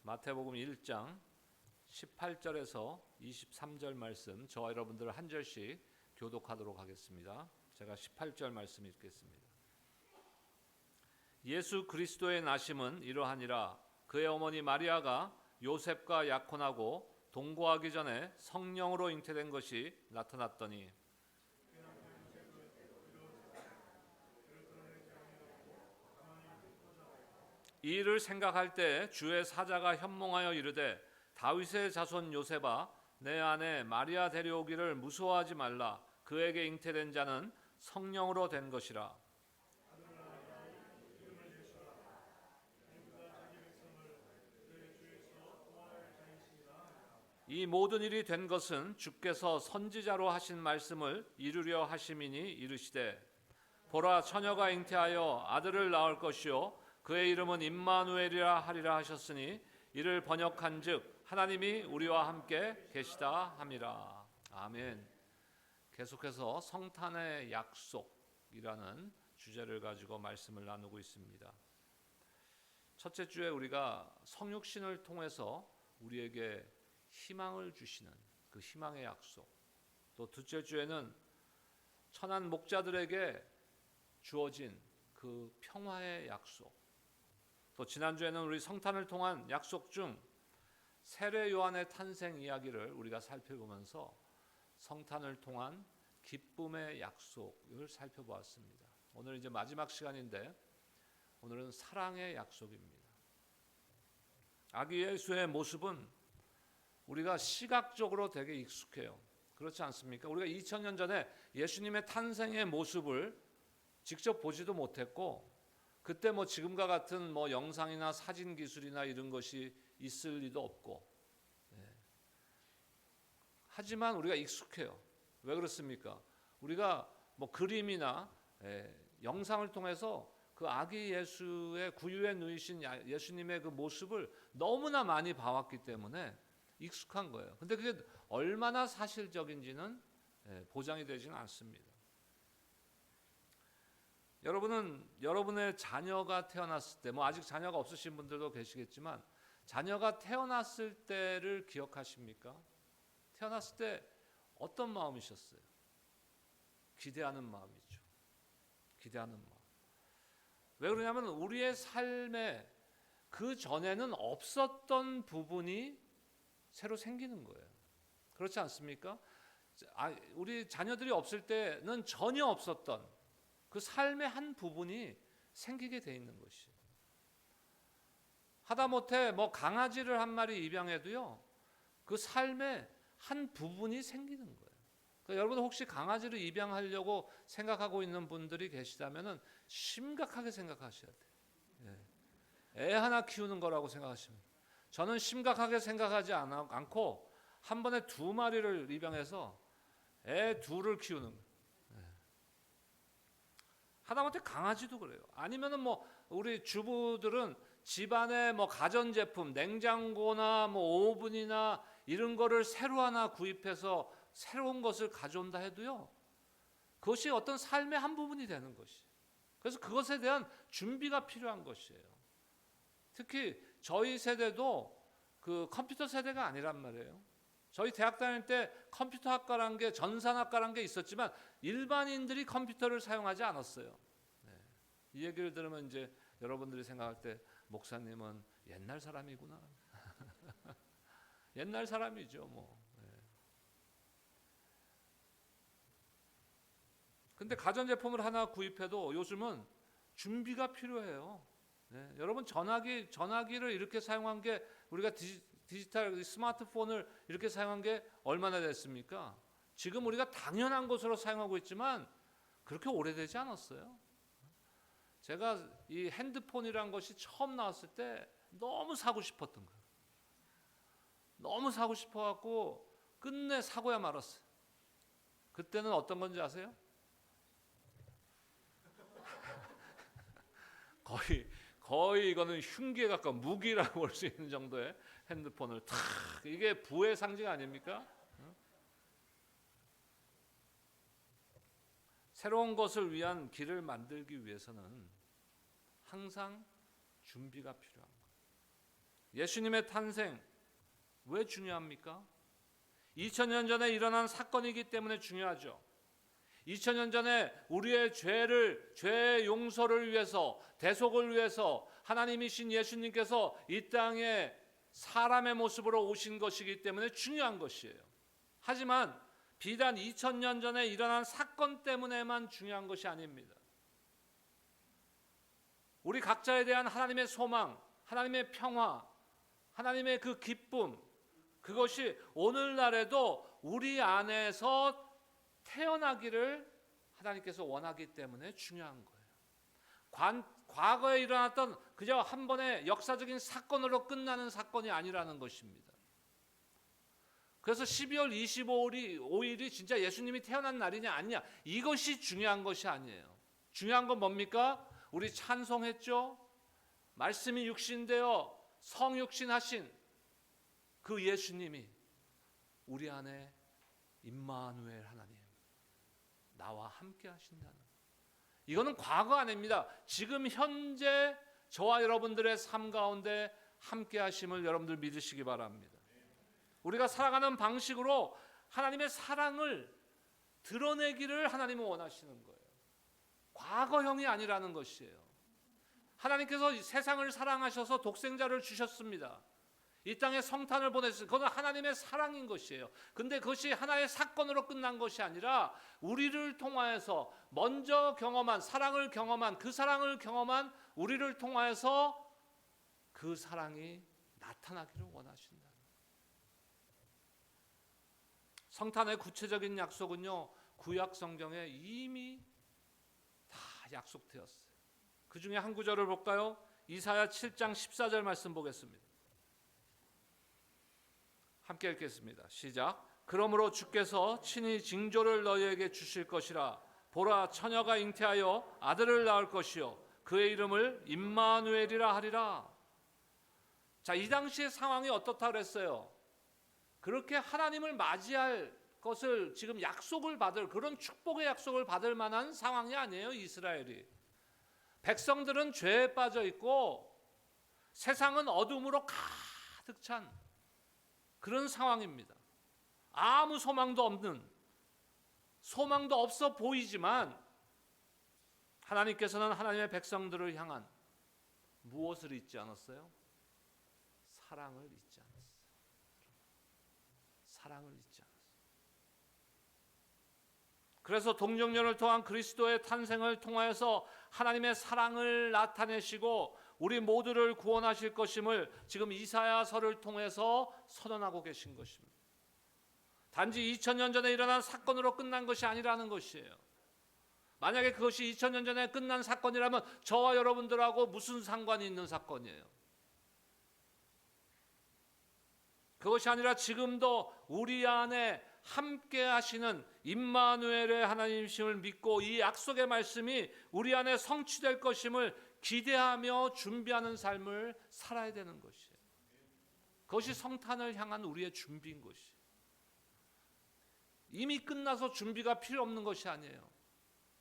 마태복음 1장 18절에서 23절 말씀, 저와 여러분들 한 절씩 교독하도록 하겠습니다. 제가 18절 말씀 읽겠습니다. 예수 그리스도의 나심은 이러하니라. 그의 어머니 마리아가 요셉과 약혼하고 동거하기 전에 성령으로 잉태된 것이 나타났더니 이 일을 생각할 때 주의 사자가 현몽하여 이르되 다윗의 자손 요셉아 내 아내 마리아 데려오기를 무서워하지 말라. 그에게 잉태된 자는 성령으로 된 것이라. 이 모든 일이 된 것은 주께서 선지자로 하신 말씀을 이루려 하심이니 이르시되 보라 처녀가 잉태하여 아들을 낳을 것이요 그의 이름은 임마누엘이라 하리라 하셨으니 이를 번역한즉 하나님이 우리와 함께 계시다 함이라. 아멘. 계속해서 성탄의 약속이라는 주제를 가지고 말씀을 나누고 있습니다. 첫째 주에 우리가 성육신을 통해서 우리에게 희망을 주시는 그 희망의 약속, 또 둘째 주에는 천한 목자들에게 주어진 그 평화의 약속, 또 지난주에는 우리 성탄을 통한 약속 중 세례 요한의 탄생 이야기를 우리가 살펴보면서 성탄을 통한 기쁨의 약속을 살펴보았습니다. 오늘 이제 마지막 시간인데 오늘은 사랑의 약속입니다. 아기 예수의 모습은 우리가 시각적으로 되게 익숙해요. 그렇지 않습니까? 우리가 2000년 전에 예수님의 탄생의 모습을 직접 보지도 못했고 그때 지금과 같은 영상이나 사진 기술이나 이런 것이 있을 리도 없고, 하지만 우리가 익숙해요. 왜 그렇습니까? 우리가 그림이나 영상을 통해서 그 아기 예수의 구유에 누이신 예수님의 그 모습을 너무나 많이 봐왔기 때문에 익숙한 거예요. 근데 그게 얼마나 사실적인지는 보장이 되지는 않습니다. 여러분은 여러분의 자녀가 태어났을 때, 아직 자녀가 없으신 분들도 계시겠지만 자녀가 태어났을 때를 기억하십니까? 태어났을 때 어떤 마음이셨어요? 기대하는 마음이죠. 기대하는 마음. 왜 그러냐면 우리의 삶에 그 전에는 없었던 부분이 새로 생기는 거예요. 그렇지 않습니까? 우리 자녀들이 없을 때는 전혀 없었던 그 삶의 한 부분이 생기게 돼 있는 것이. 하다못해 강아지를 한 마리 입양해도요, 그 삶의 한 부분이 생기는 거예요. 그러니까 여러분 혹시 강아지를 입양하려고 생각하고 있는 분들이 계시다면은 심각하게 생각하셔야 돼요. 애 하나 키우는 거라고 생각하시면. 저는 심각하게 생각하지 않고 한 번에 2마리를 입양해서 애 2을 키우는 거예요. 하다못해 강아지도 그래요. 아니면은 우리 주부들은 집안에 가전제품, 냉장고나 오븐이나 이런 거를 새로 하나 구입해서 새로운 것을 가져온다 해도요, 그것이 어떤 삶의 한 부분이 되는 것이. 그래서 그것에 대한 준비가 필요한 것이에요. 특히 저희 세대도 그 컴퓨터 세대가 아니란 말이에요. 저희 대학 다닐 때 컴퓨터 학과라는 게, 전산학과라는 게 있었지만 일반인들이 컴퓨터를 사용하지 않았어요. 이 얘기를 들으면 이제 여러분들이 생각할 때 목사님은 옛날 사람이구나. 옛날 사람이죠. 근데 가전제품을 하나 구입해도 요즘은 준비가 필요해요. 여러분 전화기를 이렇게 사용한 게, 우리가 디지털 스마트폰을 이렇게 사용한 게 얼마나 됐습니까? 지금 우리가 당연한 것으로 사용하고 있지만 그렇게 오래되지 않았어요. 제가 이 핸드폰이란 것이 처음 나왔을 때 너무 사고 싶었던 거예요. 너무 사고 싶어갖고 끝내 사고야 말았어요. 그때는 어떤 건지 아세요? 거의 이거는 흉기에 가까운 무기라고 볼 수 있는 정도의 핸드폰을 이게 부의 상징 아닙니까? 새로운 것을 위한 길을 만들기 위해서는 항상 준비가 필요한 거예요. 예수님의 탄생 왜 중요합니까? 2000년 전에 일어난 사건이기 때문에 중요하죠. 2000년 전에 우리의 죄의 용서를 위해서, 대속을 위해서 하나님이신 예수님께서 이 땅에 사람의 모습으로 오신 것이기 때문에 중요한 것이에요. 하지만 비단 2000년 전에 일어난 사건 때문에만 중요한 것이 아닙니다. 우리 각자에 대한 하나님의 소망, 하나님의 평화, 하나님의 그 기쁨, 그것이 오늘날에도 우리 안에서 태어나기를 하나님께서 원하기 때문에 중요한 거예요. 과거에 일어났던 그저 한 번의 역사적인 사건으로 끝나는 사건이 아니라는 것입니다. 그래서 12월 25일이 진짜 예수님이 태어난 날이냐 아니냐, 이것이 중요한 것이 아니에요. 중요한 건 뭡니까? 우리 찬송했죠? 말씀이 육신되어 성육신하신 그 예수님이 우리 안에 임마누엘 하나님, 나와 함께 하신다는, 이거는 과거 아닙니다. 지금 현재 저와 여러분들의 삶 가운데 함께 하심을 여러분들 믿으시기 바랍니다. 우리가 살아가는 방식으로 하나님의 사랑을 드러내기를 하나님은 원하시는 거예요. 과거형이 아니라는 것이에요. 하나님께서 세상을 사랑하셔서 독생자를 주셨습니다. 이 땅에 성탄을 보냈어요. 그건 하나님의 사랑인 것이에요. 근데 그것이 하나의 사건으로 끝난 것이 아니라 우리를 통하여서 먼저 경험한 사랑을 경험한, 그 사랑을 경험한 우리를 통하여서 그 사랑이 나타나기를 원하신다. 성탄의 구체적인 약속은요, 구약 성경에 이미 다 약속되었어요. 그 중에 한 구절을 볼까요? 이사야 7장 14절 말씀 보겠습니다. 함께 읽겠습니다. 시작. 그러므로 주께서 친히 징조를 너희에게 주실 것이라. 보라, 처녀가 잉태하여 아들을 낳을 것이요 그의 이름을 임마누엘이라 하리라. 자, 이 당시의 상황이 어떻다 그랬어요? 그렇게 하나님을 맞이할 것을 지금 약속을 받을, 그런 축복의 약속을 받을 만한 상황이 아니에요. 이스라엘이, 백성들은 죄에 빠져 있고 세상은 어둠으로 가득 찬 그런 상황입니다. 아무 소망도 없는, 소망도 없어 보이지만 하나님께서는 하나님의 백성들을 향한 무엇을 잊지 않았어요? 사랑을 잊지 않았어요. 사랑을 잊지 않았어요. 그래서 동정녀를 통한 그리스도의 탄생을 통하여서 하나님의 사랑을 나타내시고 우리 모두를 구원하실 것임을 지금 이사야서를 통해서 선언하고 계신 것입니다. 단지 2000년 전에 일어난 사건으로 끝난 것이 아니라는 것이에요. 만약에 그것이 2000년 전에 끝난 사건이라면 저와 여러분들하고 무슨 상관이 있는 사건이에요? 그것이 아니라 지금도 우리 안에 함께 하시는 임마누엘의 하나님이심을 믿고 이 약속의 말씀이 우리 안에 성취될 것임을 기대하며 준비하는 삶을 살아야 되는 것이에요. 그것이 성탄을 향한 우리의 준비인 것이에요. 이미 끝나서 준비가 필요 없는 것이 아니에요.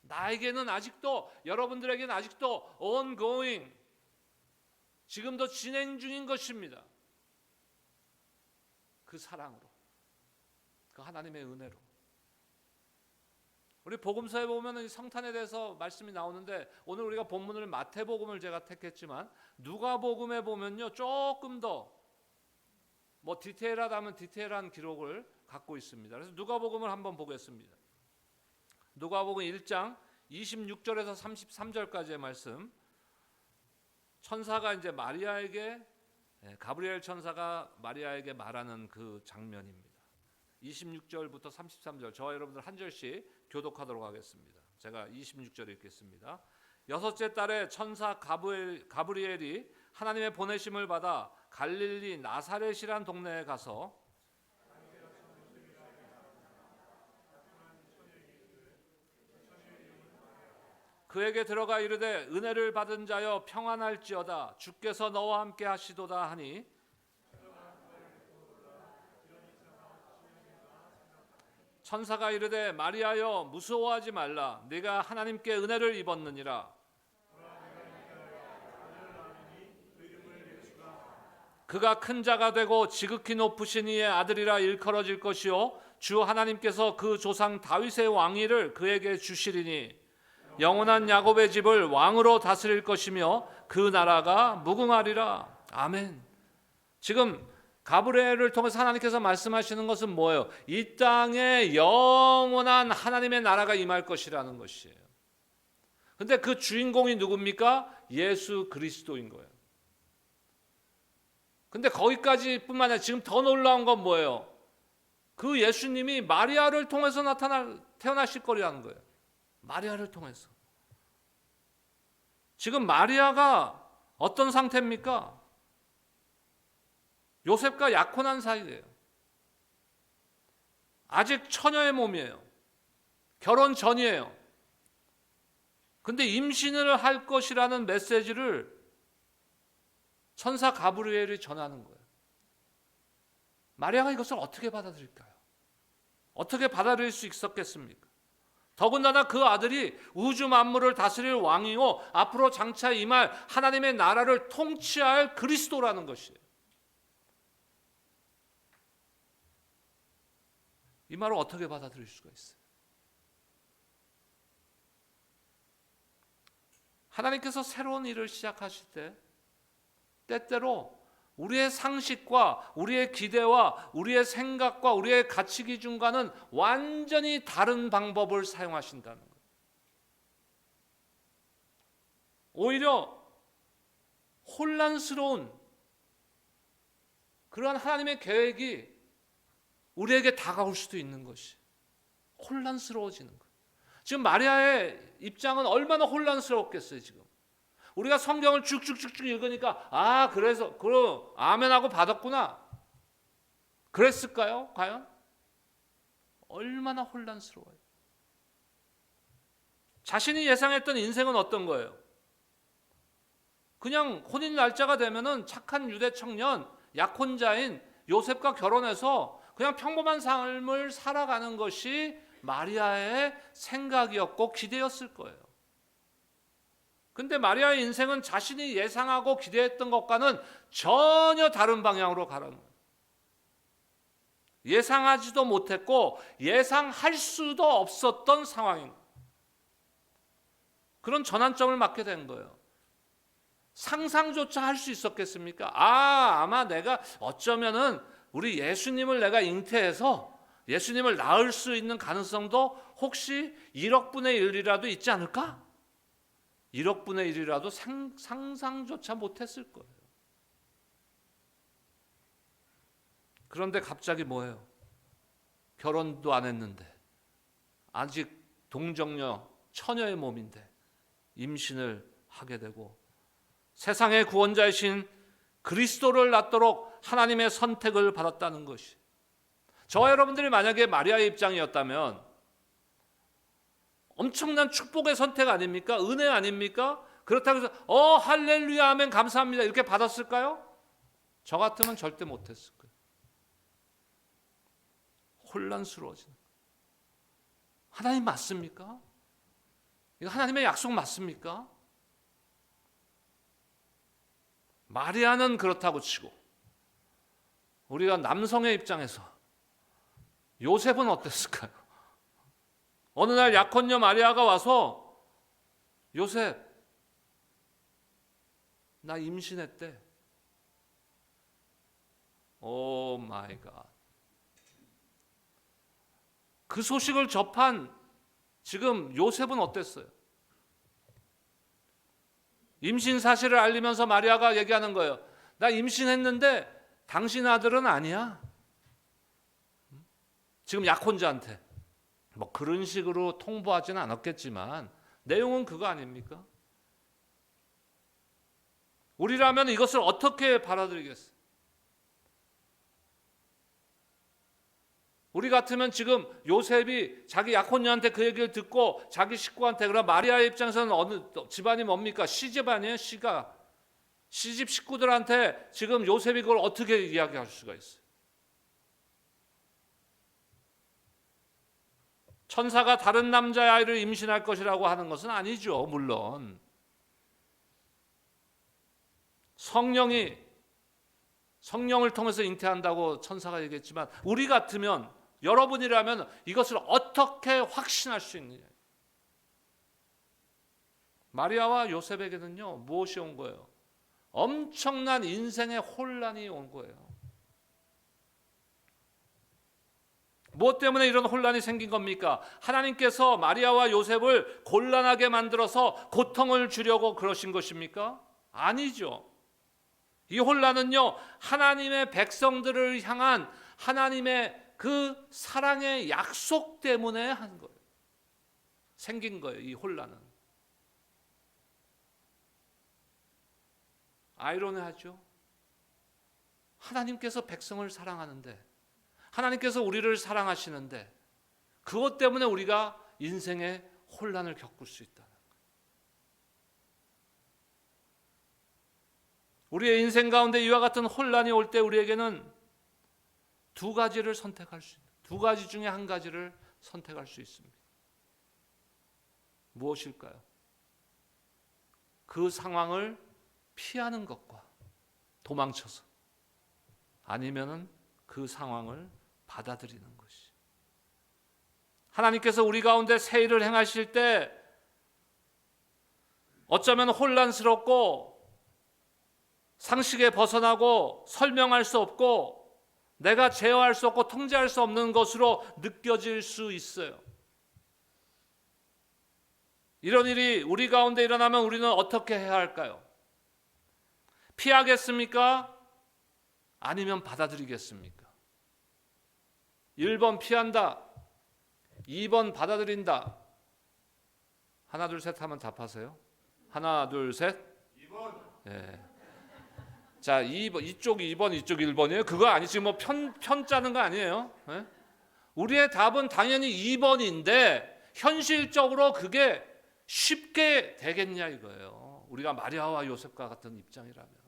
나에게는 아직도, 여러분들에게는 아직도 ongoing, 지금도 진행 중인 것입니다. 그 사랑으로, 그 하나님의 은혜로. 우리 복음서에 보면 성탄에 대해서 말씀이 나오는데 오늘 우리가 본문을 마태복음을 제가 택했지만 누가복음에 보면요 조금 더 디테일하다면 디테일한 기록을 갖고 있습니다. 그래서 누가복음을 한번 보겠습니다. 누가복음 1장 26절에서 33절까지의 말씀. 천사가 이제 마리아에게, 가브리엘 천사가 마리아에게 말하는 그 장면입니다. 26절부터 33절, 저와 여러분들 한 절씩 교독하도록 하겠습니다. 제가 26절 읽겠습니다. 여섯째 달에 천사 가브리엘이 하나님의 보내심을 받아 갈릴리 나사렛이란 동네에 가서 그에게 들어가 이르되 은혜를 받은 자여 평안할지어다 주께서 너와 함께 하시도다 하니 천사가 이르되 마리아여 무서워하지 말라 네가 하나님께 은혜를 입었느니라. 그가 큰 자가 되고 지극히 높으신 이의 아들이라 일컬어질 것이요 주 하나님께서 그 조상 다윗의 왕위를 그에게 주시리니 영원한 야곱의 집을 왕으로 다스릴 것이며 그 나라가 무궁하리라. 아멘. 지금 가브리엘을 통해서 하나님께서 말씀하시는 것은 뭐예요? 이 땅에 영원한 하나님의 나라가 임할 것이라는 것이에요. 근데 그 주인공이 누굽니까? 예수 그리스도인 거예요. 근데 거기까지 뿐만 아니라 지금 더 놀라운 건 뭐예요? 그 예수님이 마리아를 통해서 태어나실 거라는 거예요. 마리아를 통해서. 지금 마리아가 어떤 상태입니까? 요셉과 약혼한 사이예요. 아직 처녀의 몸이에요. 결혼 전이에요. 근데 임신을 할 것이라는 메시지를 천사 가브리엘이 전하는 거예요. 마리아가 이것을 어떻게 받아들일까요? 어떻게 받아들일 수 있었겠습니까? 더군다나 그 아들이 우주 만물을 다스릴 왕이요 앞으로 장차 임할 하나님의 나라를 통치할 그리스도라는 것이에요. 이 말을 어떻게 받아들일 수가 있어요? 하나님께서 새로운 일을 시작하실 때 때때로 우리의 상식과 우리의 기대와 우리의 생각과 우리의 가치 기준과는 완전히 다른 방법을 사용하신다는 거예요. 오히려 혼란스러운 그러한 하나님의 계획이 우리에게 다가올 수도 있는 것이 혼란스러워지는 거예요. 지금 마리아의 입장은 얼마나 혼란스러웠겠어요. 지금 우리가 성경을 쭉쭉쭉쭉 읽으니까 그래서 아멘하고 받았구나 그랬을까요? 과연? 얼마나 혼란스러워요. 자신이 예상했던 인생은 어떤 거예요? 그냥 혼인 날짜가 되면은 착한 유대 청년 약혼자인 요셉과 결혼해서 그냥 평범한 삶을 살아가는 것이 마리아의 생각이었고 기대였을 거예요. 근데 마리아의 인생은 자신이 예상하고 기대했던 것과는 전혀 다른 방향으로 가는 거예요. 예상하지도 못했고 예상할 수도 없었던 상황인 거예요. 그런 전환점을 맞게 된 거예요. 상상조차 할 수 있었겠습니까? 아마 내가 어쩌면은 우리 예수님을 내가 잉태해서 예수님을 낳을 수 있는 가능성도 혹시 1억 분의 1이라도 있지 않을까? 1억 분의 1이라도 상상조차 못했을 거예요. 그런데 갑자기 뭐예요? 결혼도 안 했는데 아직 동정녀 처녀의 몸인데 임신을 하게 되고 세상의 구원자이신 그리스도를 낳도록 하나님의 선택을 받았다는 것이, 저와 여러분들이 만약에 마리아의 입장이었다면 엄청난 축복의 선택 아닙니까? 은혜 아닙니까? 그렇다고 해서 할렐루야 아멘 감사합니다 이렇게 받았을까요? 저 같으면 절대 못했을 거예요. 혼란스러워지는 거예요. 하나님 맞습니까? 이거 하나님의 약속 맞습니까? 마리아는 그렇다고 치고 우리가 남성의 입장에서 요셉은 어땠을까요? 어느 날 약혼녀 마리아가 와서 요셉 나 임신했대. 오 마이 갓. 그 소식을 접한 지금 요셉은 어땠어요? 임신 사실을 알리면서 마리아가 얘기하는 거예요. 나 임신했는데 당신 아들은 아니야. 지금 약혼자한테 뭐 그런 식으로 통보하지는 않았겠지만 내용은 그거 아닙니까? 우리라면 이것을 어떻게 받아들이겠어요? 우리 같으면 지금 요셉이 자기 약혼녀한테 그 얘기를 듣고 자기 식구한테, 그럼 마리아의 입장에서는 어느 집안이 뭡니까? 시집 아니에요? 시집 식구들한테 지금 요셉이 그걸 어떻게 이야기할 수가 있어요? 천사가 다른 남자의 아이를 임신할 것이라고 하는 것은 아니죠. 물론 성령이 성령을 통해서 잉태한다고 천사가 얘기했지만 우리 같으면, 여러분이라면 이것을 어떻게 확신할 수 있느냐. 마리아와 요셉에게는요, 무엇이 온 거예요? 엄청난 인생의 혼란이 온 거예요. 무엇 때문에 이런 혼란이 생긴 겁니까? 하나님께서 마리아와 요셉을 곤란하게 만들어서 고통을 주려고 그러신 것입니까? 아니죠. 이 혼란은요, 하나님의 백성들을 향한 하나님의 그 사랑의 약속 때문에 한 거예요. 생긴 거예요, 이 혼란은. 아이러니하죠. 하나님께서 백성을 사랑하는데, 하나님께서 우리를 사랑하시는데, 그것 때문에 우리가 인생의 혼란을 겪을 수 있다는 거예요. 우리의 인생 가운데 이와 같은 혼란이 올 때 우리에게는 두 가지를 선택할 수 있습니다. 두 가지 중에 한 가지를 선택할 수 있습니다. 무엇일까요? 그 상황을 피하는 것과 도망쳐서, 아니면은 그 상황을 받아들이는 것이. 하나님께서 우리 가운데 새 일을 행하실 때 어쩌면 혼란스럽고 상식에 벗어나고 설명할 수 없고 내가 제어할 수 없고 통제할 수 없는 것으로 느껴질 수 있어요. 이런 일이 우리 가운데 일어나면 우리는 어떻게 해야 할까요? 피하겠습니까? 아니면 받아들이겠습니까? 1번 피한다, 2번 받아들인다. 하나 둘 셋 하면 답하세요. 하나 둘 셋. 2번. 네. 자, 2번, 이쪽 2번, 이쪽 1번이에요. 그거 아니지, 뭐 편 짜는 거 아니에요. 네? 우리의 답은 당연히 2번인데 현실적으로 그게 쉽게 되겠냐 이거예요. 우리가 마리아와 요셉과 같은 입장이라면.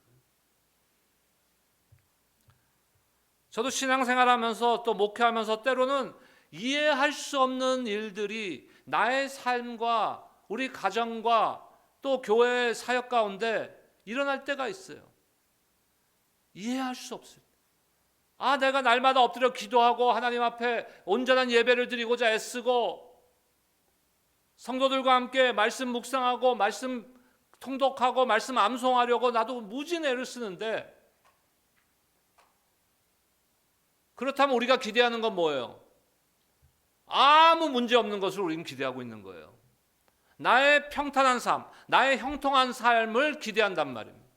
저도 신앙생활하면서 또 목회하면서 때로는 이해할 수 없는 일들이 나의 삶과 우리 가정과 또 교회의 사역 가운데 일어날 때가 있어요. 이해할 수 없어요. 내가 날마다 엎드려 기도하고 하나님 앞에 온전한 예배를 드리고자 애쓰고 성도들과 함께 말씀 묵상하고 말씀 통독하고 말씀 암송하려고 나도 무진 애를 쓰는데, 그렇다면 우리가 기대하는 건 뭐예요? 아무 문제 없는 것을 우리는 기대하고 있는 거예요. 나의 평탄한 삶, 나의 형통한 삶을 기대한단 말입니다.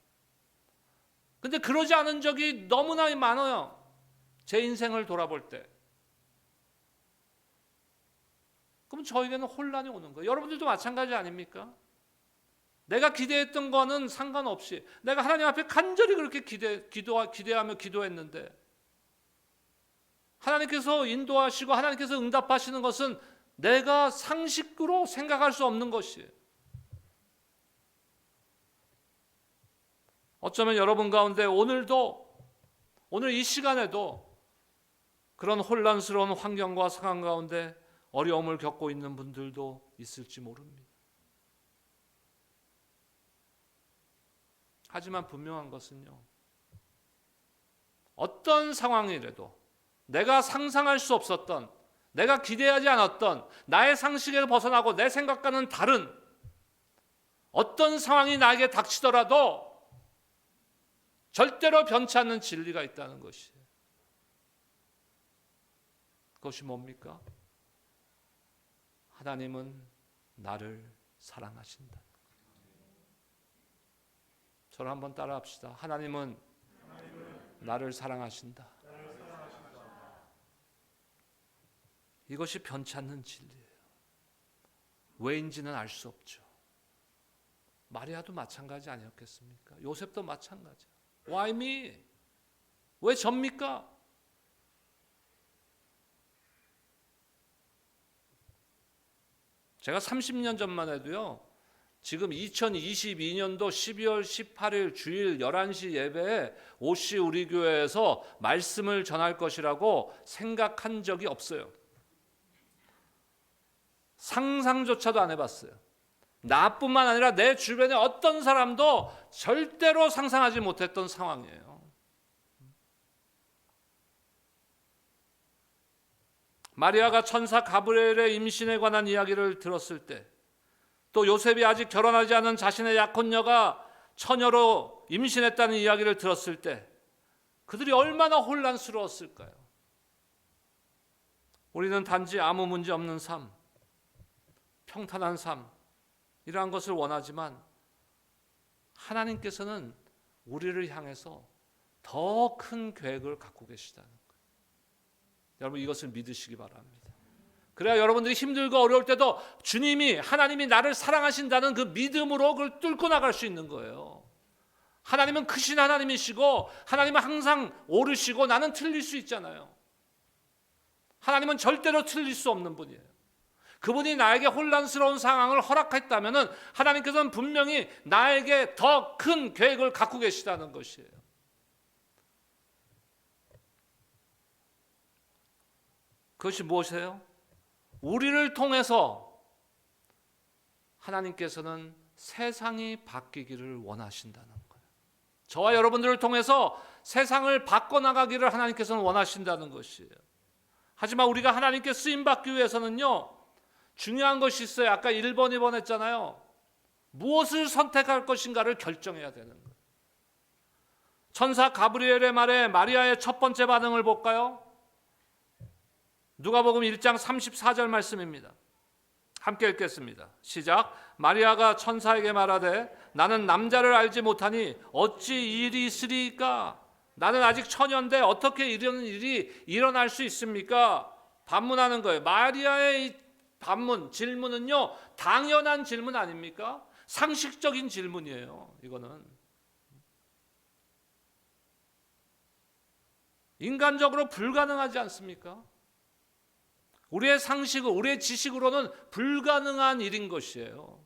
근데 그러지 않은 적이 너무나 많아요. 제 인생을 돌아볼 때. 그럼 저에게는 혼란이 오는 거예요. 여러분들도 마찬가지 아닙니까? 내가 기대했던 거는 상관없이 내가 하나님 앞에 간절히 그렇게 기대하며 기도했는데 하나님께서 인도하시고 하나님께서 응답하시는 것은 내가 상식으로 생각할 수 없는 것이에요. 어쩌면 여러분 가운데 오늘 이 시간에도 그런 혼란스러운 환경과 상황 가운데 어려움을 겪고 있는 분들도 있을지 모릅니다. 하지만 분명한 것은요, 어떤 상황이라도 내가 상상할 수 없었던, 내가 기대하지 않았던, 나의 상식에 벗어나고 내 생각과는 다른 어떤 상황이 나에게 닥치더라도 절대로 변치 않는 진리가 있다는 것이에요. 그것이 뭡니까? 하나님은 나를 사랑하신다. 저를 한번 따라합시다. 하나님은 나를 사랑하신다. 이것이 변치 않는 진리예요. 왜인지는 알 수 없죠. 마리아도 마찬가지 아니었겠습니까? 요셉도 마찬가지야. Why me? 왜 접니까? 제가 30년 전만 해도요, 지금 2022년도 12월 18일 주일 11시 예배에 오씨 우리 교회에서 말씀을 전할 것이라고 생각한 적이 없어요. 상상조차도 안 해봤어요. 나뿐만 아니라 내 주변의 어떤 사람도 절대로 상상하지 못했던 상황이에요. 마리아가 천사 가브리엘의 임신에 관한 이야기를 들었을 때, 또 요셉이 아직 결혼하지 않은 자신의 약혼녀가 처녀로 임신했다는 이야기를 들었을 때 그들이 얼마나 혼란스러웠을까요? 우리는 단지 아무 문제 없는 삶, 평탄한 삶, 이러한 것을 원하지만 하나님께서는 우리를 향해서 더 큰 계획을 갖고 계시다는 거예요. 여러분, 이것을 믿으시기 바랍니다. 그래야 여러분들이 힘들고 어려울 때도 주님이, 하나님이 나를 사랑하신다는 그 믿음으로 그걸 뚫고 나갈 수 있는 거예요. 하나님은 크신 하나님이시고 하나님은 항상 옳으시고 나는 틀릴 수 있잖아요. 하나님은 절대로 틀릴 수 없는 분이에요. 그분이 나에게 혼란스러운 상황을 허락했다면 하나님께서는 분명히 나에게 더 큰 계획을 갖고 계시다는 것이에요. 그것이 무엇이에요? 우리를 통해서 하나님께서는 세상이 바뀌기를 원하신다는 거예요. 저와 여러분들을 통해서 세상을 바꿔나가기를 하나님께서는 원하신다는 것이에요. 하지만 우리가 하나님께 쓰임받기 위해서는요, 중요한 것이 있어요. 아까 1번, 2번 했잖아요. 무엇을 선택할 것인가를 결정해야 되는 거예요. 천사 가브리엘의 말에 마리아의 첫 번째 반응을 볼까요? 누가복음 1장 34절 말씀입니다. 함께 읽겠습니다. 시작. 마리아가 천사에게 말하되 나는 남자를 알지 못하니 어찌 이 일이 있으리까? 나는 아직 처녀인데 어떻게 이런 일이 일어날 수 있습니까? 반문하는 거예요. 마리아의 이 반문, 질문은요, 당연한 질문 아닙니까? 상식적인 질문이에요. 이거는 인간적으로 불가능하지 않습니까? 우리의 상식으로, 우리의 지식으로는 불가능한 일인 것이에요.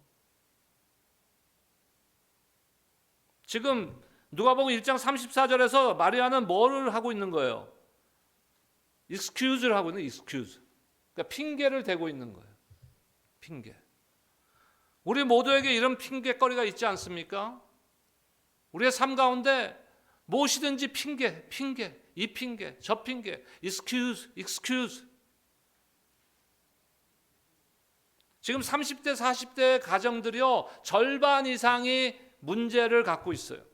지금 누가복음 1장 34절에서 마리아는 뭐를 하고 있는 거예요? excuse를 하고 있는, excuse. 그러니까 핑계를 대고 있는 거예요. 핑계. 우리 모두에게 이런 핑계거리가 있지 않습니까? 우리의 삶 가운데 무엇이든지 핑계, 이 핑계, 저 핑계, excuse. 지금 30대, 40대 가정들이요, 절반 이상이 문제를 갖고 있어요.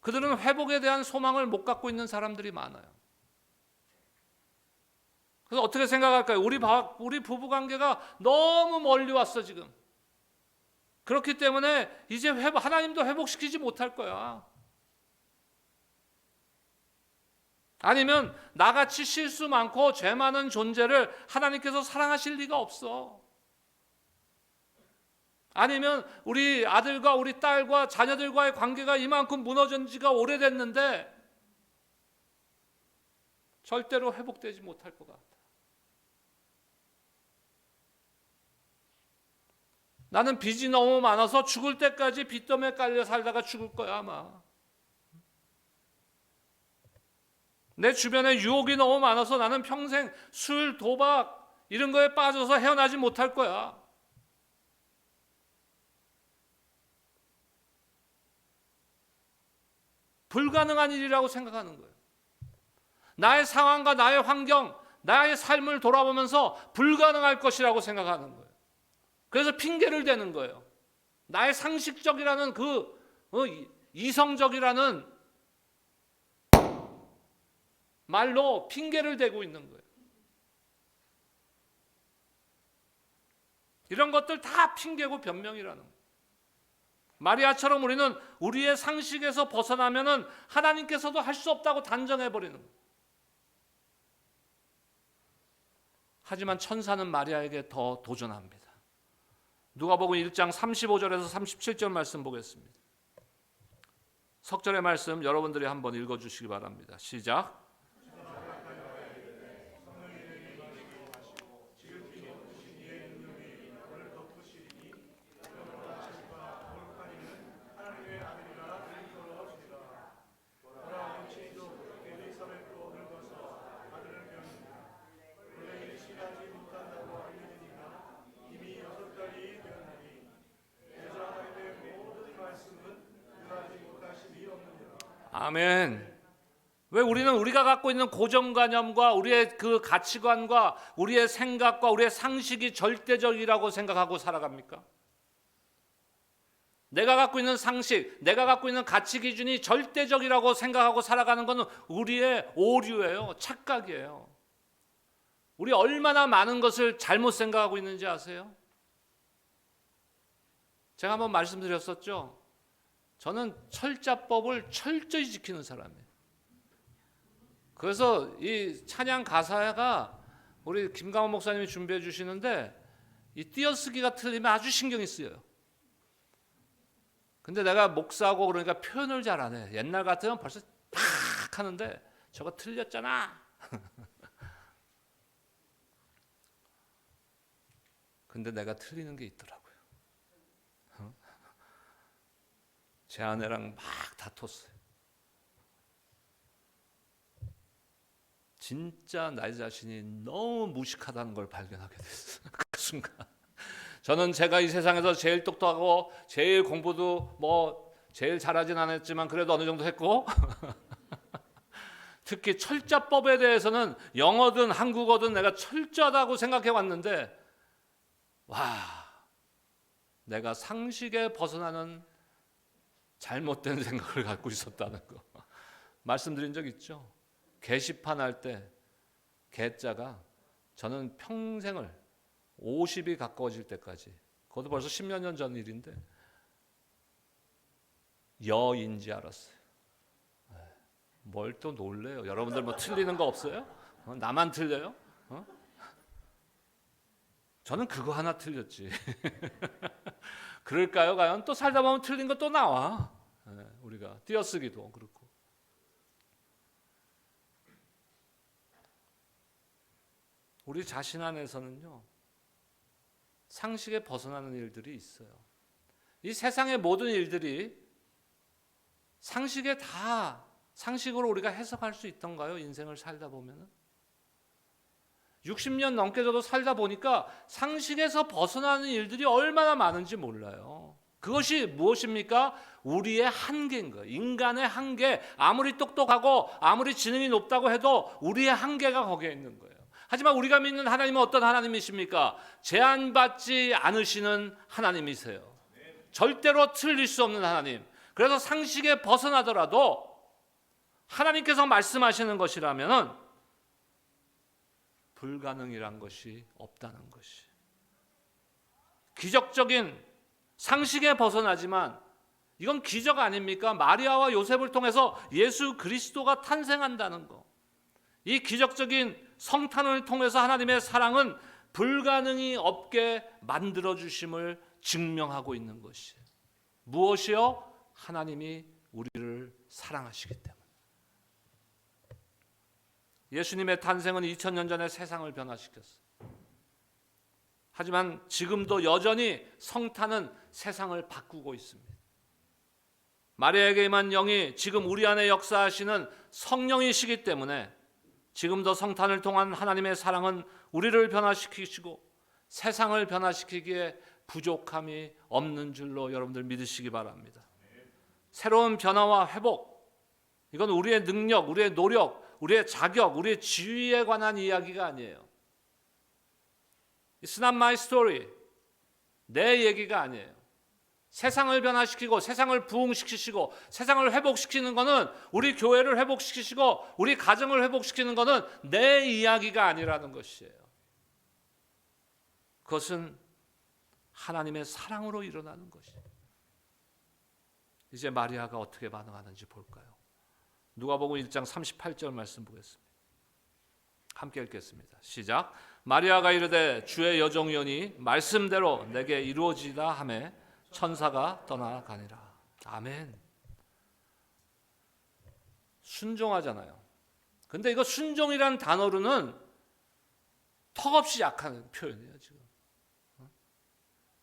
그들은 회복에 대한 소망을 못 갖고 있는 사람들이 많아요. 그래서 어떻게 생각할까요? 우리 부부 관계가 너무 멀리 왔어 지금. 그렇기 때문에 이제 하나님도 회복시키지 못할 거야. 아니면 나같이 실수 많고 죄 많은 존재를 하나님께서 사랑하실 리가 없어. 아니면 우리 아들과 우리 딸과 자녀들과의 관계가 이만큼 무너진 지가 오래됐는데 절대로 회복되지 못할 것 같아. 나는 빚이 너무 많아서 죽을 때까지 빚더미에 깔려 살다가 죽을 거야 아마. 내 주변에 유혹이 너무 많아서 나는 평생 술, 도박 이런 거에 빠져서 헤어나지 못할 거야. 불가능한 일이라고 생각하는 거예요. 나의 상황과 나의 환경, 나의 삶을 돌아보면서 불가능할 것이라고 생각하는 거예요. 그래서 핑계를 대는 거예요. 나의 상식적이라는 이성적이라는 말로 핑계를 대고 있는 거예요. 이런 것들 다 핑계고 변명이라는 거예요. 마리아처럼 우리는 우리의 상식에서 벗어나면은 하나님께서도 할 수 없다고 단정해버리는 거예요. 하지만 천사는 마리아에게 더 도전합니다. 누가복음 1장 35절에서 37절 말씀 보겠습니다. 석절의 말씀 여러분들이 한번 읽어주시기 바랍니다. 시작. 아멘. 왜 우리는 우리가 갖고 있는 고정관념과 우리의 그 가치관과 우리의 생각과 우리의 상식이 절대적이라고 생각하고 살아갑니까? 내가 갖고 있는 상식, 내가 갖고 있는 가치 기준이 절대적이라고 생각하고 살아가는 것은 우리의 오류예요. 착각이에요. 우리 얼마나 많은 것을 잘못 생각하고 있는지 아세요? 제가 한번 말씀드렸었죠. 저는 철자법을 철저히 지키는 사람이에요. 그래서 이 찬양 가사가 우리 김강원 목사님이 준비해 주시는데 이 띄어쓰기가 틀리면 아주 신경이 쓰여요. 근데 내가 목사하고 그러니까 표현을 잘 안 해. 옛날 같으면 벌써 탁 하는데 저거 틀렸잖아. 근데 내가 틀리는 게 있더라고요. 제 아내랑 막 다퉜어요. 진짜 나 자신이 너무 무식하다는 걸 발견하게 됐어요. 그 순간. 저는 제가 이 세상에서 제일 똑똑하고 제일 공부도 뭐 제일 잘하진 않았지만 그래도 어느 정도 했고 특히 철자법에 대해서는 영어든 한국어든 내가 철저하다고 생각해 왔는데 와, 내가 상식에 벗어나는 잘못된 생각을 갖고 있었다는 거 말씀드린 적 있죠. 게시판 할 때 개자가 저는 평생을 50이 가까워질 때까지, 그것도 벌써 10몇 년 전 일인데 여인지 알았어요. 뭘 또 놀래요. 여러분들 뭐 틀리는 거 없어요? 나만 틀려요? 저는 그거 하나 틀렸지. 그럴까요? 과연 또 살다 보면 틀린 거 또 나와. 우리가 띄어쓰기도 그렇고. 우리 자신 안에서는요, 상식에 벗어나는 일들이 있어요. 이 세상의 모든 일들이 상식에 다 상식으로 우리가 해석할 수 있던가요? 인생을 살다 보면은 60년 넘게 저도 살다 보니까 상식에서 벗어나는 일들이 얼마나 많은지 몰라요. 그것이 무엇입니까? 우리의 한계인 거예요. 인간의 한계. 아무리 똑똑하고 아무리 지능이 높다고 해도 우리의 한계가 거기에 있는 거예요. 하지만 우리가 믿는 하나님은 어떤 하나님이십니까? 제한받지 않으시는 하나님이세요. 절대로 틀릴 수 없는 하나님. 그래서 상식에 벗어나더라도 하나님께서 말씀하시는 것이라면 불가능이란 것이 없다는 것이. 기적적인 상식에 벗어나지만 이건 기적 아닙니까? 마리아와 요셉을 통해서 예수 그리스도가 탄생한다는 거. 이 기적적인 성탄을 통해서 하나님의 사랑은 불가능이 없게 만들어주심을 증명하고 있는 것이에요. 무엇이요? 하나님이 우리를 사랑하시기 때문에. 예수님의 탄생은 2000년 전에 세상을 변화시켰어요. 하지만 지금도 여전히 성탄은 세상을 바꾸고 있습니다. 마리아에게 임한 영이 지금 우리 안에 역사하시는 성령이시기 때문에 지금도 성탄을 통한 하나님의 사랑은 우리를 변화시키시고 세상을 변화시키기에 부족함이 없는 줄로 여러분들 믿으시기 바랍니다. 새로운 변화와 회복, 이건 우리의 능력, 우리의 노력, 우리의 자격, 우리의 지위에 관한 이야기가 아니에요. It's not my story. 내 얘기가 아니에요. 세상을 변화시키고 세상을 부흥시키시고 세상을 회복시키는 것은 우리 교회를 회복시키시고 우리 가정을 회복시키는 것은 내 이야기가 아니라는 것이에요. 그것은 하나님의 사랑으로 일어나는 것이에요. 이제 마리아가 어떻게 반응하는지 볼까요? 누가복음 1장 38절 말씀 보겠습니다. 함께 읽겠습니다. 시작. 마리아가 이르되 주의 여종이오니 말씀대로 내게 이루어지다 하매 천사가 떠나가니라. 아멘. 순종하잖아요. 근데 이거 순종이란 단어로는 턱없이 약한 표현이에요. 지금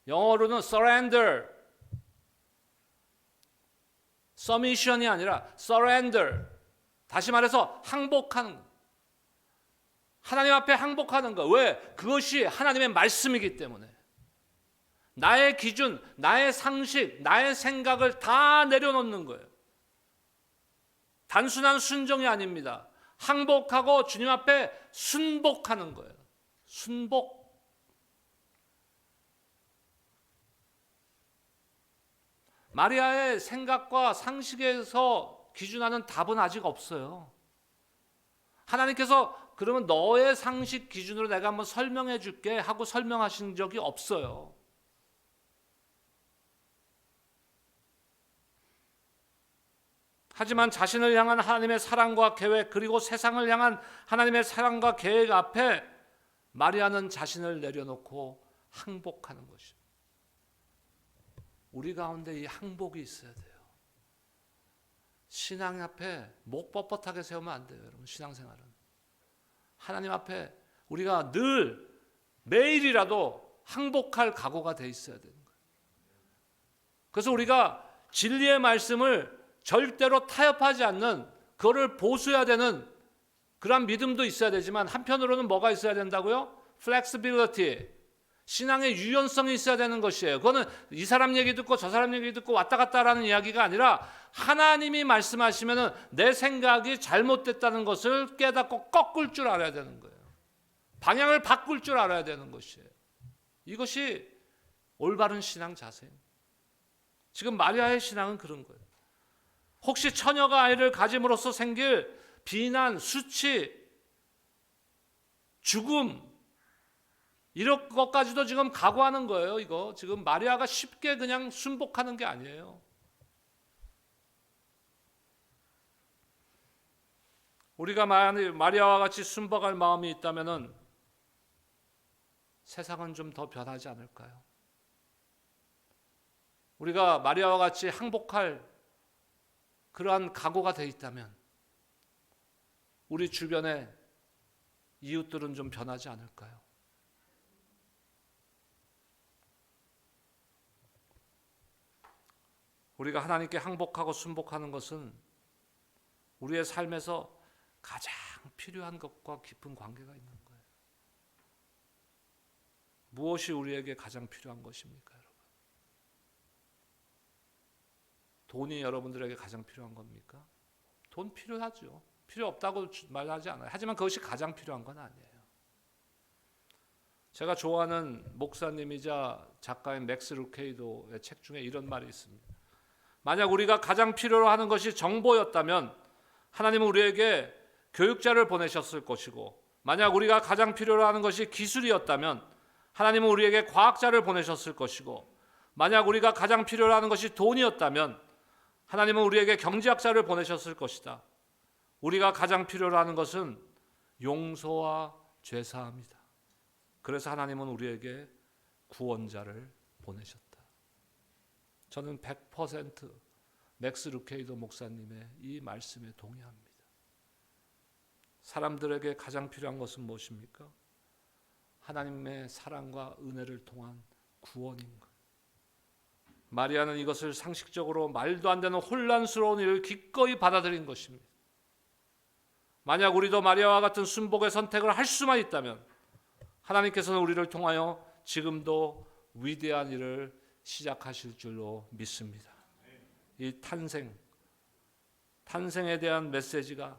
영어로는 surrender, submission이 아니라 surrender. 다시 말해서 항복하는 거. 하나님 앞에 항복하는 거. 왜? 그것이 하나님의 말씀이기 때문에. 나의 기준, 나의 상식, 나의 생각을 다 내려놓는 거예요. 단순한 순종이 아닙니다. 항복하고 주님 앞에 순복하는 거예요. 순복. 마리아의 생각과 상식에서 기준하는 답은 아직 없어요. 하나님께서 그러면 너의 상식 기준으로 내가 한번 설명해 줄게 하고 설명하신 적이 없어요. 하지만 자신을 향한 하나님의 사랑과 계획, 그리고 세상을 향한 하나님의 사랑과 계획 앞에 마리아는 자신을 내려놓고 항복하는 것입니다. 우리 가운데 이 항복이 있어야 돼요. 신앙 앞에 목 뻣뻣하게 세우면 안 돼요, 여러분. 신앙생활은 하나님 앞에 우리가 늘 매일이라도 항복할 각오가 돼 있어야 되는 거예요. 그래서 우리가 진리의 말씀을 절대로 타협하지 않는, 그거를 보수해야 되는 그런 믿음도 있어야 되지만, 한편으로는 뭐가 있어야 된다고요? flexibility, 신앙의 유연성이 있어야 되는 것이에요. 그거는 이 사람 얘기 듣고 저 사람 얘기 듣고 왔다 갔다 하는 이야기가 아니라, 하나님이 말씀하시면 내 생각이 잘못됐다는 것을 깨닫고 꺾을 줄 알아야 되는 거예요. 방향을 바꿀 줄 알아야 되는 것이에요. 이것이 올바른 신앙 자세입니다. 지금 마리아의 신앙은 그런 거예요. 혹시 처녀가 아이를 가짐으로써 생길 비난, 수치, 죽음, 이런 것까지도 지금 각오하는 거예요. 이거 지금 마리아가 쉽게 그냥 순복하는 게 아니에요. 우리가 마리아와 같이 순복할 마음이 있다면은 세상은 좀 더 변하지 않을까요? 우리가 마리아와 같이 항복할 그러한 각오가 돼 있다면 우리 주변의 이웃들은 좀 변하지 않을까요? 우리가 하나님께 항복하고 순복하는 것은 우리의 삶에서 가장 필요한 것과 깊은 관계가 있는 거예요. 무엇이 우리에게 가장 필요한 것입니까, 여러분? 돈이 여러분들에게 가장 필요한 겁니까? 돈 필요하죠. 필요 없다고 말하지 않아요. 하지만 그것이 가장 필요한 건 아니에요. 제가 좋아하는 목사님이자 작가인 맥스 루케이도의 책 중에 이런 말이 있습니다. 만약 우리가 가장 필요로 하는 것이 정보였다면 하나님은 우리에게 교육자를 보내셨을 것이고, 만약 우리가 가장 필요로 하는 것이 기술이었다면 하나님은 우리에게 과학자를 보내셨을 것이고, 만약 우리가 가장 필요로 하는 것이 돈이었다면 하나님은 우리에게 경제학자를 보내셨을 것이다. 우리가 가장 필요로 하는 것은 용서와 죄사함이다. 그래서 하나님은 우리에게 구원자를 보내셨다. 저는 100% 맥스 루케이도 목사님의 이 말씀에 동의합니다. 사람들에게 가장 필요한 것은 무엇입니까? 하나님의 사랑과 은혜를 통한 구원인 것. 마리아는 이것을 상식적으로 말도 안 되는 혼란스러운 일을 기꺼이 받아들인 것입니다. 만약 우리도 마리아와 같은 순복의 선택을 할 수만 있다면 하나님께서는 우리를 통하여 지금도 위대한 일을 시작하실 줄로 믿습니다. 이 탄생에 대한 메시지가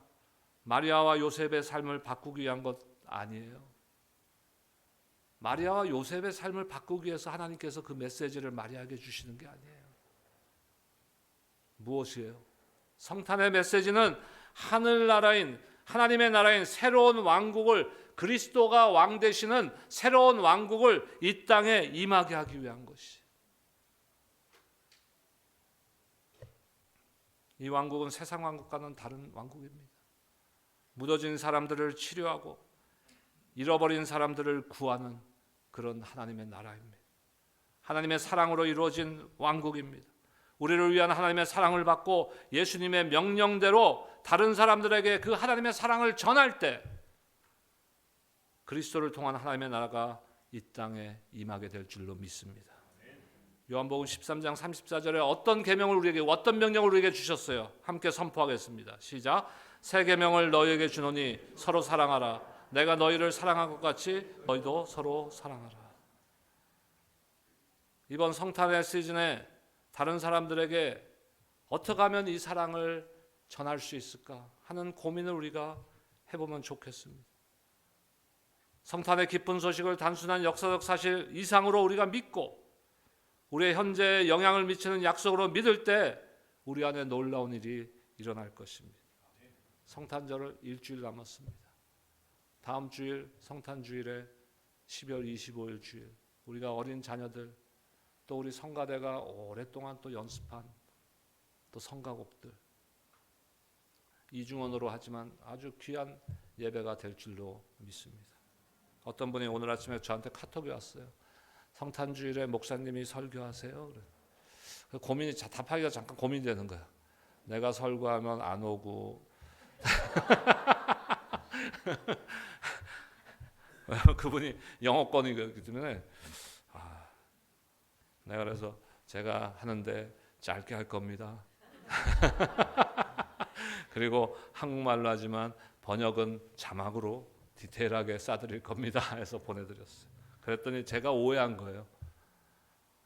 마리아와 요셉의 삶을 바꾸기 위한 것 아니에요. 마리아와 요셉의 삶을 바꾸기 위해서 하나님께서 그 메시지를 마리아에게 주시는 게 아니에요. 무엇이에요? 성탄의 메시지는 하늘나라인, 하나님의 나라인 새로운 왕국을, 그리스도가 왕 되시는 새로운 왕국을 이 땅에 임하게 하기 위한 것이. 이 왕국은 세상 왕국과는 다른 왕국입니다. 무너진 사람들을 치료하고 잃어버린 사람들을 구하는 그런 하나님의 나라입니다. 하나님의 사랑으로 이루어진 왕국입니다. 우리를 위한 하나님의 사랑을 받고 예수님의 명령대로 다른 사람들에게 그 하나님의 사랑을 전할 때 그리스도를 통한 하나님의 나라가 이 땅에 임하게 될 줄로 믿습니다. 요한복음 13장 34절에 어떤 계명을 우리에게, 어떤 명령을 우리에게 주셨어요? 함께 선포하겠습니다. 시작. 새 계명을 너희에게 주노니 서로 사랑하라. 내가 너희를 사랑한 것 같이 너희도 서로 사랑하라. 이번 성탄의 시즌에 다른 사람들에게 어떻게 하면 이 사랑을 전할 수 있을까 하는 고민을 우리가 해보면 좋겠습니다. 성탄의 기쁜 소식을 단순한 역사적 사실 이상으로 우리가 믿고 우리의 현재에 영향을 미치는 약속으로 믿을 때 우리 안에 놀라운 일이 일어날 것입니다. 성탄절을 일주일 남았습니다. 다음 주일 성탄주일에 12월 25일 주일 우리가 어린 자녀들 또 우리 성가대가 오랫동안 또 연습한 또 성가곡들 이중언어로 하지만 아주 귀한 예배가 될 줄로 믿습니다. 어떤 분이 오늘 아침에 저한테 카톡이 왔어요. 성탄주일에 목사님이 설교하세요. 고민이 답하기가 잠깐 고민이 되는 거야. 내가 설교하면 안 오고 그분이 영어권이기 때문에 내가 그래서 제가 하는데 짧게 할 겁니다. 그리고 한국말로 하지만 번역은 자막으로 디테일하게 싸드릴 겁니다 해서 보내드렸어요. 그랬더니 제가 오해한 거예요.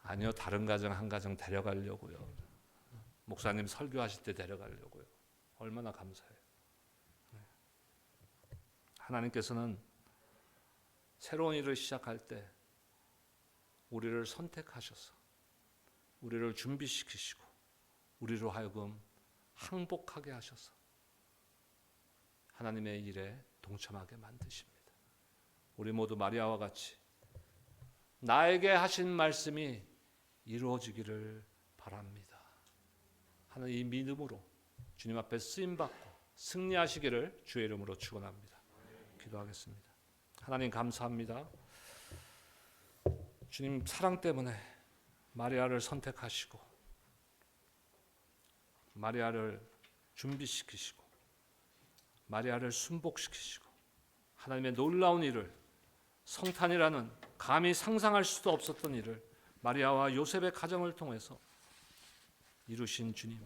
아니요, 다른 가정 한 가정 데려가려고요. 목사님 설교하실 때 데려가려고요. 얼마나 감사해요. 하나님께서는 새로운 일을 시작할 때 우리를 선택하셔서 우리를 준비시키시고 우리로 하여금 항복하게 하셔서 하나님의 일에 동참하게 만드십니다. 우리 모두 마리아와 같이 나에게 하신 말씀이 이루어지기를 바랍니다 하는 이 믿음으로 주님 앞에 쓰임받고 승리하시기를 주의 이름으로 축원합니다. 기도하겠습니다. 하나님 감사합니다. 주님 사랑 때문에 마리아를 선택하시고 마리아를 준비시키시고 마리아를 순복시키시고 하나님의 놀라운 일을 성탄이라는 감히 상상할 수도 없었던 일을 마리아와 요셉의 가정을 통해서 이루신 주님,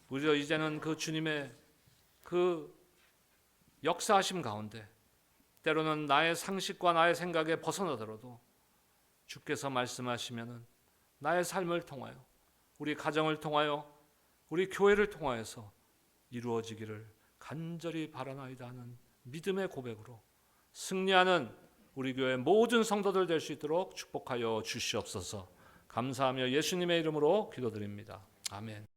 우리도 이제는 그 주님의 그 역사하심 가운데 때로는 나의 상식과 나의 생각에 벗어나더라도 주께서 말씀하시면은 나의 삶을 통하여 우리 가정을 통하여 우리 교회를 통하여서 이루어지기를 간절히 바라나이다 하는 믿음의 고백으로 승리하는 우리 교회 모든 성도들 될 수 있도록 축복하여 주시옵소서. 감사하며 예수님의 이름으로 기도드립니다. 아멘.